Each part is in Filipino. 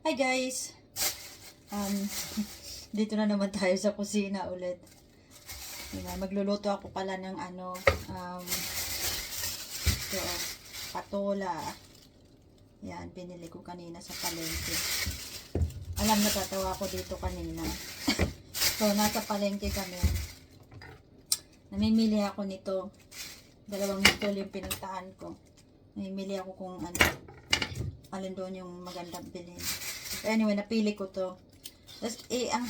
Hi guys! Um, dito na naman tayo sa kusina ulit. Magluluto ako pala ng ito, patola. Yan, binili ko kanina sa palengke. Alam, natatawa ako dito kanina. So, nasa palengke kami. Namimili ako nito. 2 litol yung pinuntahan ko. Namimili ako kung alin doon yung magandang bilhin. So, anyway, napili ko to. Tapos, ang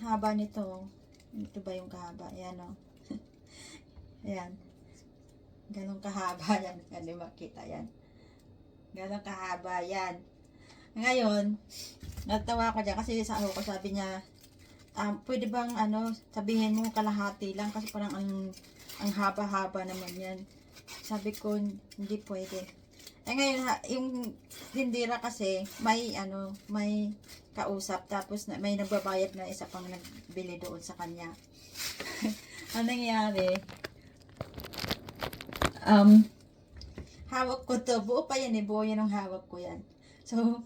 haba nito. Ito ba yung kahaba? Ayan, o. Ayan. Ganong kahaba yan. Hindi makita yan. Ganong kahaba yan. Ngayon, natawa ko dyan kasi sa ko sabi niya, pwede bang sabihin mo kalahati lang kasi parang ang haba-haba naman yan. Sabi ko, hindi pwede. Ngayon, yung tindira kasi, may kausap, tapos may nagbabayad na isa pang nagbili doon sa kanya. Ang nangyari, hawak ko to, buo pa yan buo yan ang hawak ko yan. So,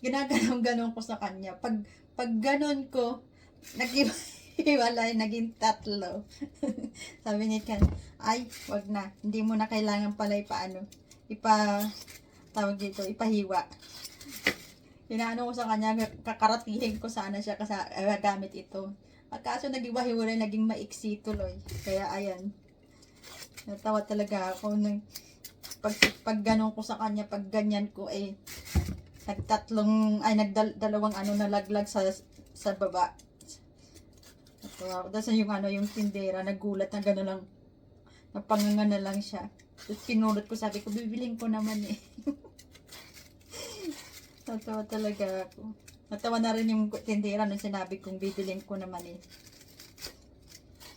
ginaganon-ganon ko sa kanya. Pag ganon ko, nag-iwalay, naging 3. Sabi niya kan, ay, wag na, hindi mo na kailangan pala tawag dito, ipahiwa. Inaano ko sa kanya, kakaratihin ko sana siya kasi gamit ito. At kaso nag-iwahiwalay, naging maiksi tuloy. Kaya ayan, natawa talaga ako nang pag ganun ko sa kanya, pag ganyan ko nagdalawang nalaglag sa baba. Natawa ako. Tapos yung tindera, nagulat na gano'n lang, napanganga na lang siya. Tapos pinulot ko, sabi ko, bibiling ko naman Natawa talaga ako. Natawa na rin yung tindera nung sinabi kong bibiling ko naman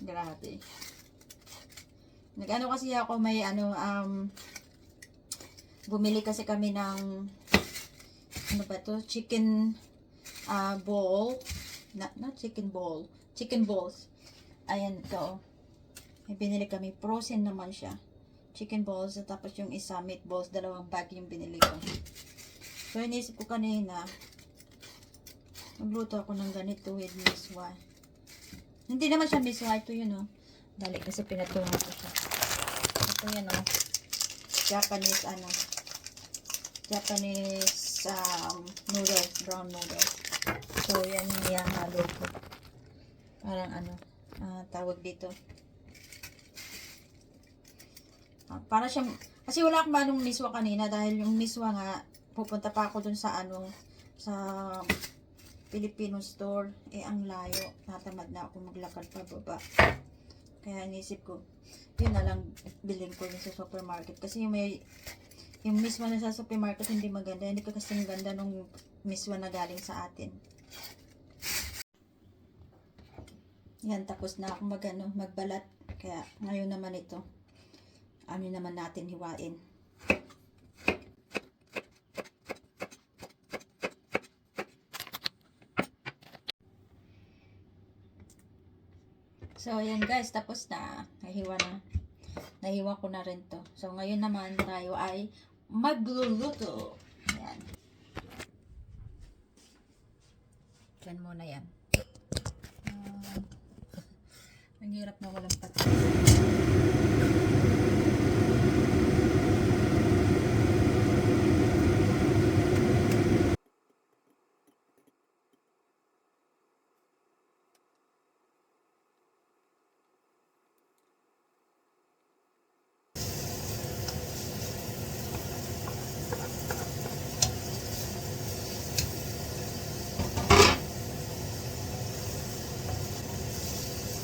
Grabe. Nag-ano kasi ako, may bumili kasi kami ng chicken ball. Not chicken ball. Chicken balls. Ayan ito. May binili kami. Frozen naman siya. Chicken balls, tapos yung isa meatballs, 2 bag yung binili ko. So, inisip ko kanina, magluto ako ng ganito with miswa. Hindi naman siya miswa, ito yun Dali, kasi pinatungan ko siya. Ito yun Japanese noodles, brown noodles. So, yan yung halo ko. Parang tawag dito. Para siyang, kasi wala akong manong miswa kanina dahil yung miswa nga, pupunta pa ako dun sa sa Filipino store. Ang layo. Natamad na ako maglakad pa baba. Kaya inisip ko, yun na lang bilhin ko yun sa supermarket. Kasi yung miswa na sa supermarket hindi maganda. Hindi ka kasing ganda nung miswa na galing sa atin. Yan, tapos na ako magbalat. Kaya ngayon naman ito. Naman natin hiwain. So, ayan guys, tapos na. Nahiwa ko na rin to. So, ngayon naman tayo ay magluluto. Ayan. Diyan muna yan. Ang hirap na walang pati.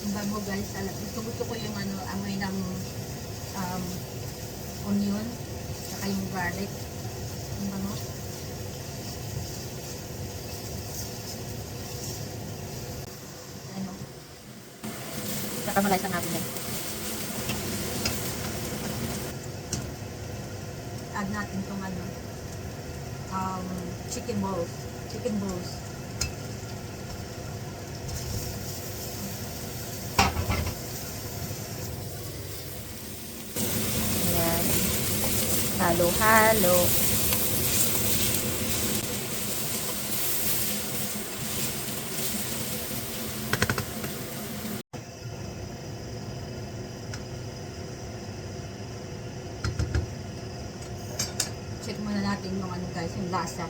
Bango guys, gusto ko yung amoy ng onion saka yung garlic. Ang bango. Kakamalay sa natin yan. Add natin itong chicken balls. Halo-halo. guys, yung lasa.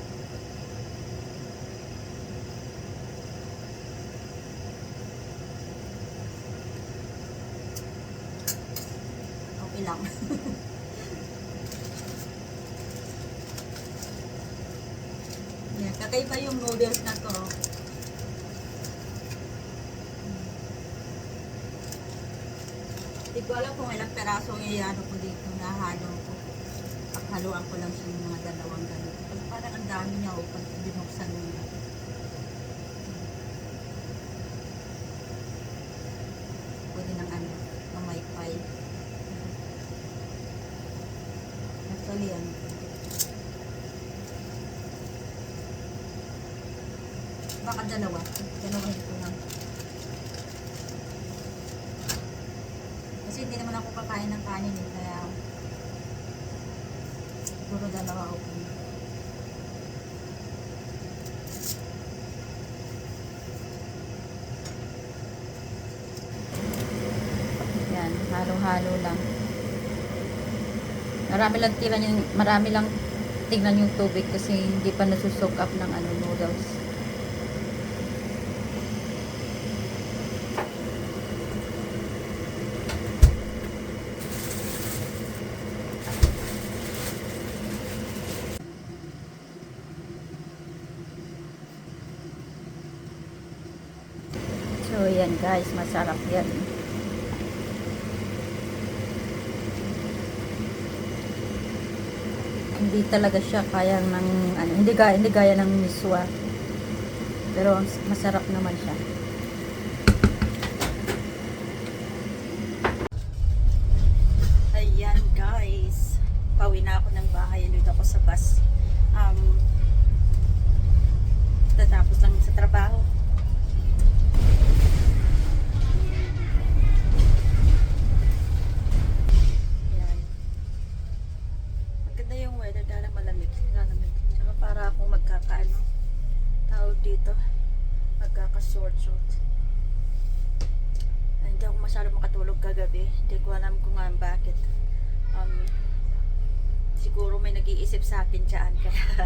Okay lang. Yan, kakaiba yung noodles na to. Hindi ko alam kung ilang peraso i-ano ko dito, nahalo ko. Haluan ko lang siya ng mga dalawang ganun. Parang ang dami niya o pag binuksan mo na. Pwede ng ano, mamaypay. Actually, ano. Baka dalawa. Dalawahin ko lang. Kasi hindi naman ako kakain ng kanin eh, kaya siguro dalawa okay. Yan, halo-halo lang. Marami lang tingnan yung tubig kasi hindi pa nasusoak up ng ano noodles. So, yan guys, masarap yan. Hindi talaga siya kaya ng, ano, hindi gaya ng miswa. Pero, masarap naman siya. Ayan guys. Pauwi na ako ng bahay. Dito ako sa bus. Tatapos lang sa trabaho. Para akong magkakaano tawag dito, magkaka-short. Hindi ako masyado makatulog kagabi. Hindi ko alam kung bakit. Siguro may nag-iisip sa akin dyan kaya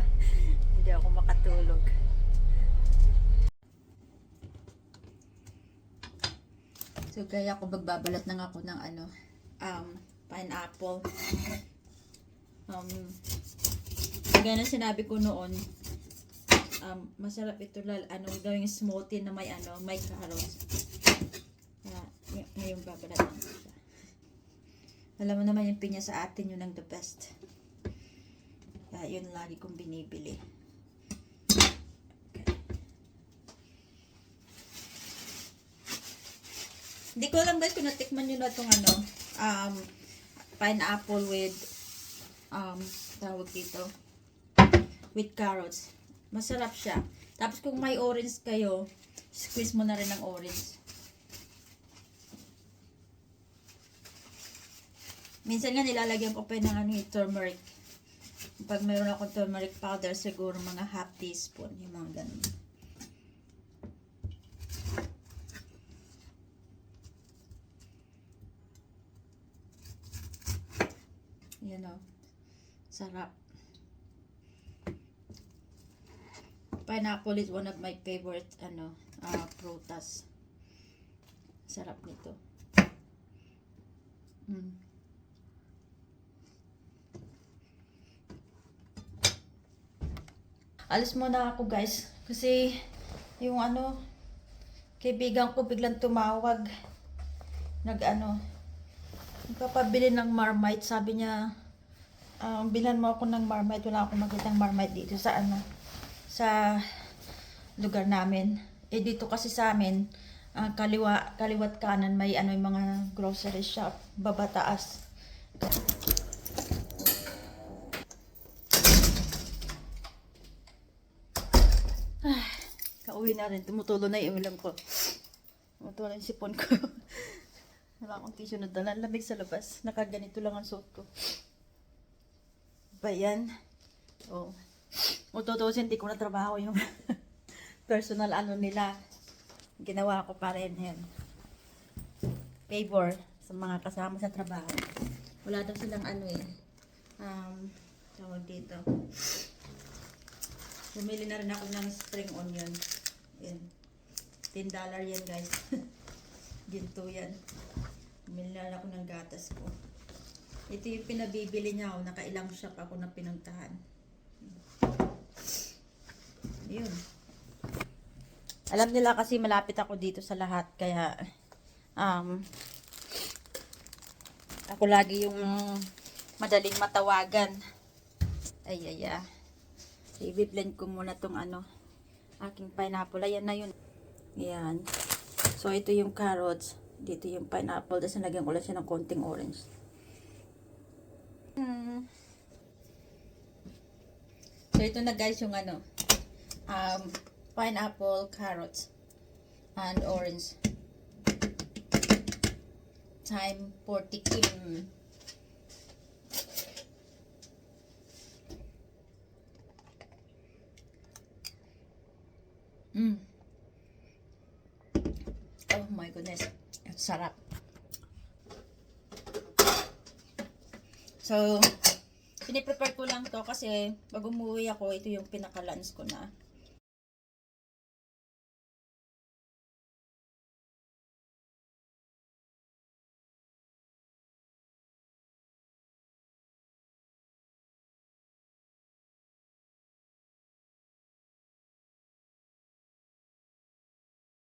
hindi ako makatulog. So kaya ako magbabalat lang ako ng ano, pineapple. Gaya na sinabi ko noon, masarap ito gawing smoothie na may may carrots. Ngayon babalat lang siya. Alam mo naman yung pinya sa atin yun ang the best. Kaya yun lagi kong binibili. Okay. Hindi ko alam guys kung natikman nyo na itong pineapple with tawag dito with carrots. Masarap siya. Tapos kung may orange kayo, squeeze mo na rin ng orange. Minsan nga nilalagyan ko pa ng turmeric. Pag mayroon akong turmeric powder, siguro mga half teaspoon. Yung mga ganun. Yan o. Sarap. Pineapple is one of my favorite prutas. Sarap nito. Alis muna ako guys kasi yung kaibigan ko biglang tumawag. Nagpapabili ng Marmite. Sabi niya, bilhan mo ako ng Marmite. Wala akong makitang Marmite dito sa sa lugar namin. Dito kasi sa amin, kaliwat kanan may yung mga grocery shop, baba taas. Kauwi na rin, tumutulo na yung ulam ko. Tumutulo na yung sipon ko. Wala akong tissue na dala. Lamig sa labas. Nakaganito lang ang suot ko. Ba yan? Oh. Ututusin, hindi ko na trabaho yung personal nila. Ginawa ko pa rin yan. Favor sa mga kasama sa trabaho. Wala daw silang tawag dito. Bumili na rin ako ng spring onion. Yan. $10 yan guys. Ginto yan. Bumili na rin ako ng gatas ko. Ito yung pinabibili niya ako. Nakailang shop ako na pinuntahan. Yun. Alam nila kasi malapit ako dito sa lahat. Kaya, ako lagi yung madaling matawagan. Ay. I-blend ko muna tong aking pineapple. Ayan na yun. Ayan. So, ito yung carrots. Dito yung pineapple. Tapos nalagyan ko lang siya ng konting orange. So, ito na guys yung pineapple, carrots, and orange. Time for tikim. Oh my goodness. Ang sarap. So, piniprepare ko lang to kasi pag umuwi ako, ito yung pinaka-lunch ko na.